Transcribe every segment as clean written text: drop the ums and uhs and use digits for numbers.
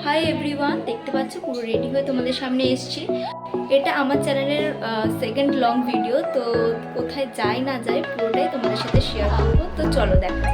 Hi everyone, দেখতে পাচ্ছ পুরো রেডি হয়ে তোমাদের সামনে এসেছি। এটা আমার চ্যানেলের সেকেন্ড লং ভিডিও। তো কোথায় যাই না যাই পুরোটাই তোমাদের সাথে শেয়ার করবো। তো চলো দেখো।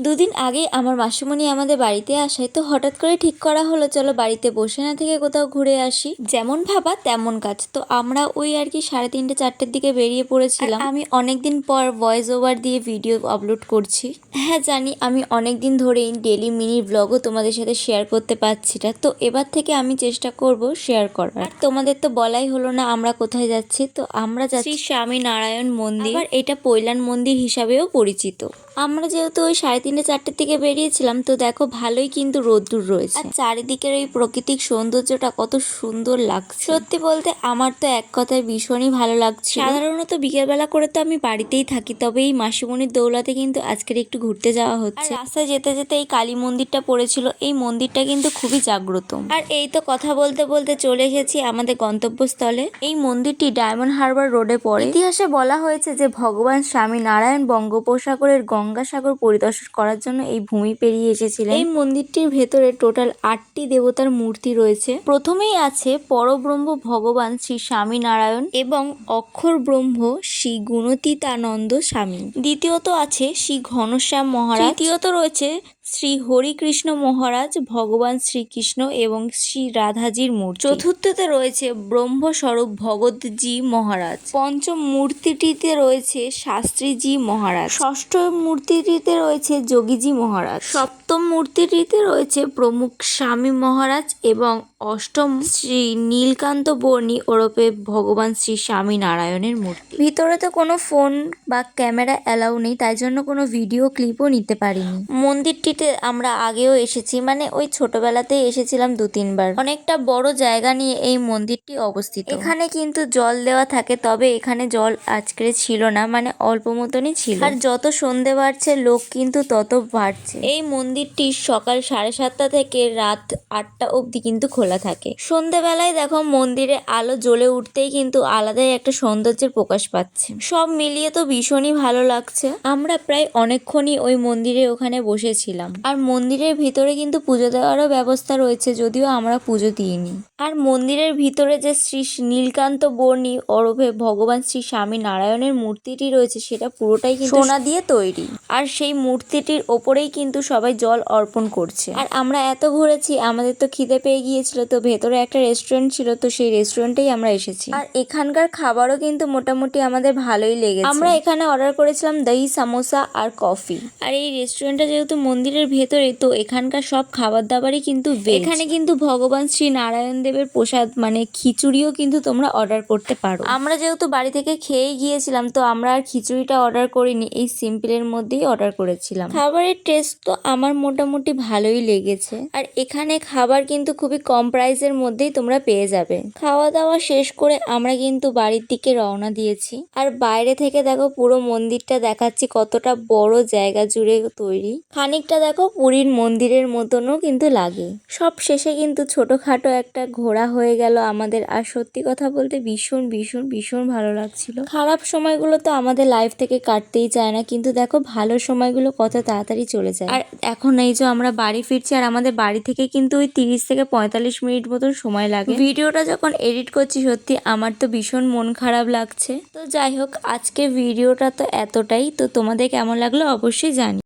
দুদিন আগে আমার মাসিমণি আমাদের বাড়িতে আসায় তো হঠাৎ করে ঠিক করা হলো চলো বাড়িতে বসে না থেকে কোথাও ঘুরে আসি। যেমন ভাবা তেমন কাজ। তো আমরা ওই আর কি 3:30 4টের দিকে বেরিয়ে পড়েছিলাম। আমি অনেকদিন পর ভয়েস ওভার দিয়ে ভিডিও আপলোড করছি। হ্যাঁ জানি, আমি অনেকদিন ধরেই ডেলি মিনি ব্লগও তোমাদের সাথে শেয়ার করতে পারছি না। তো এবার থেকে আমি চেষ্টা করব শেয়ার করার। তোমাদের তো বলাই হলো না আমরা কোথায় যাচ্ছি। তো আমরা যাচ্ছি স্বামী নারায়ণ মন্দির, আর এটা পৈলান মন্দির হিসাবেও পরিচিত। আমরা যেহেতু ওই 3:30 4টের দিকে বেরিয়েছিলাম, তো দেখো ভালোই কিন্তু রোদ্দুর রয়েছে, আর চারিদিকের এই প্রাকৃতিক সৌন্দর্যটা কত সুন্দর লাগছে। সত্যি বলতে আমার তো এক কথায় ভীষণই ভালো লাগছে। সাধারণত বিকেলবেলা করে তো আমি বাড়িতেই থাকি, তবে এই মাসিমণির দৌলতে কিন্তু আজকের একটু ঘুরতে যাওয়া হচ্ছে। রাস্তায় যেতে যেতে এই কালী মন্দিরটা পড়েছিল, এই মন্দিরটা কিন্তু খুবই জাগ্রত। আর এই তো কথা বলতে বলতে চলে এসেছি আমাদের গন্তব্যস্থলে। এই মন্দিরটি ডায়মন্ড হারবার রোডে পড়ে। ইতিহাসে বলা হয়েছে যে ভগবান স্বামী নারায়ণ বঙ্গোপসাগরের গঙ্গাসাগর পরিদর্শন করার জন্য এই ভূমি পেরিয়ে এসেছিলেন। এই মন্দিরটির ভেতরে টোটাল 8টি দেবতার মূর্তি রয়েছে। প্রথমেই আছে পরব্রহ্ম ভগবান শ্রী স্বামী নারায়ণ এবং অক্ষর ব্রহ্ম শ্রী গুণতীতানন্দ স্বামী। দ্বিতীয়ত আছে শ্রী ঘনশ্যাম মহারাজ। তৃতীয়ত রয়েছে শ্রী হরিকৃষ্ণ মহারাজ, ভগবান শ্রীকৃষ্ণ এবং শ্রী রাধাজির মূর্তি। চতুর্থতে রয়েছে ব্রহ্মস্বরূপ ভগৎজি মহারাজ। পঞ্চম মূর্তিটিতে রয়েছে শাস্ত্রীজি মহারাজ। ষষ্ঠ মূর্তিটিতে রয়েছে যোগীজি মহারাজ। সপ্তম মূর্তিটিতে রয়েছে প্রমুখ স্বামী মহারাজ এবং অষ্টম শ্রী নীলকান্ত বর্ণী ওরফে ভগবান শ্রী স্বামী নারায়ণের মূর্তি। ভিতরে তো কোনো ফোন বা ক্যামেরা অ্যালাউ নেই, তাই জন্য কোনো ভিডিও ক্লিপও নিতে পারিনি। মন্দিরটিতে আমরা আগেও এসেছি, মানে ওই ছোটবেলাতেই এসেছিলাম 2-3 বার। অনেকটা বড় জায়গা নিয়ে এই মন্দিরটি অবস্থিত। এখানে কিন্তু জল দেওয়া থাকে, তবে এখানে জল আজকে ছিল না, মানে অল্প মতনই ছিল। আর যত সন্ধে বাড়ছে লোক কিন্তু তত বাড়ছে। এই মন্দিরটি সকাল 7:30 থেকে রাত 8টা অবধি কিন্তু খোলা থাকে। সন্ধেবেলায় দেখো মন্দিরে আলো জ্বলে উঠতেই কিন্তু আলাদাই একটা সৌন্দর্যের প্রকাশ পাচ্ছে। সব মিলিয়ে তো ভীষণই ভালো লাগছে। আমরা প্রায় অনেকক্ষণই ওই মন্দিরে ওখানে বসেছিলাম। আর মন্দিরের ভিতরে কিন্তু পুজো দেওয়ারও ব্যবস্থা রয়েছে, যদিও আমরা পুজো দিইনি। আর মন্দিরের ভিতরে যে শ্রী নীলকান্ত বর্ণী ওরফে ভগবান শ্রী স্বামী নারায়ণের মূর্তিটি রয়েছে, সেটা পুরোটাই কিন্তু সোনা দিয়ে তৈরি। আর সেই মূর্তিটির ওপরেই কিন্তু সবাই জল অর্পণ করছে। আর আমরা এত ঘুরেছি, আমাদের তো খিদে পেয়ে গিয়েছিল, তো ভেতরে একটা রেস্টুরেন্ট ছিল, তো সেই রেস্টুরেন্টেই আমরা এসেছি। আর এখানকার খাবারও কিন্তু মোটামুটি আমাদের ভালোই লেগেছে। আমরা এখানে অর্ডার করেছিলাম দহি সামোসা আর কফি। আর এই রেস্টুরেন্টটা যেহেতু মন্দিরের ভেতরে, তো এখানকার সব খাবার দাবারই কিন্তু ভেজ। এখানে কিন্তু ভগবান শ্রী নারায়ণ দেবের প্রসাদ মানে খিচুড়িও কিন্তু তোমরা অর্ডার করতে পারো। আমরা যেহেতু বাড়ি থেকে খেয়ে গিয়েছিলাম, তো আমরা আর খিচুড়িটা অর্ডার করিনি, এই সিম্পলের মধ্যেই অর্ডার করেছিলাম। খাবারের টেস্ট তো আমার মোটামুটি ভালোই লেগেছে। আর এখানে খাবার কিন্তু খুবই কম প্রাইসের মধ্যেই তোমরা পেয়ে যাবে। খাওয়া দাওয়া শেষ করে আমরা কিন্তু বাড়ির দিকে রওনা দিয়েছি। আর বাইরে থেকে দেখো পুরো মন্দিরটা দেখাচ্ছি কতটা বড় জায়গা জুড়ে তৈরি। খানিকটা দেখো পুরীর মন্দিরের মতনও কিন্তু লাগে। সব শেষে কিন্তু ছোটখাটো একটা ঘোরা হয়ে গেল আমাদের। আর সত্যি কথা বলতে ভীষণ ভীষণ ভীষণ ভালো লাগছিল। খারাপ সময়গুলো তো আমাদের লাইফ থেকে কাটতেই চায় না, কিন্তু দেখো ভালো সময়গুলো কত তাড়াতাড়ি চলে যায়। আর এখন এই যে আমরা বাড়ি ফিরছি, আর আমাদের বাড়ি থেকে কিন্তু ওই 30 থেকে 45 মিনিট মতন সময় লাগে। ভিডিওটা যখন এডিট করছি সত্যি আমার তো ভীষণ মন খারাপ লাগছে। তো যাই হোক, আজকে ভিডিওটা তো এতটাই। তো তোমাদের কেমন লাগলো অবশ্যই জানি।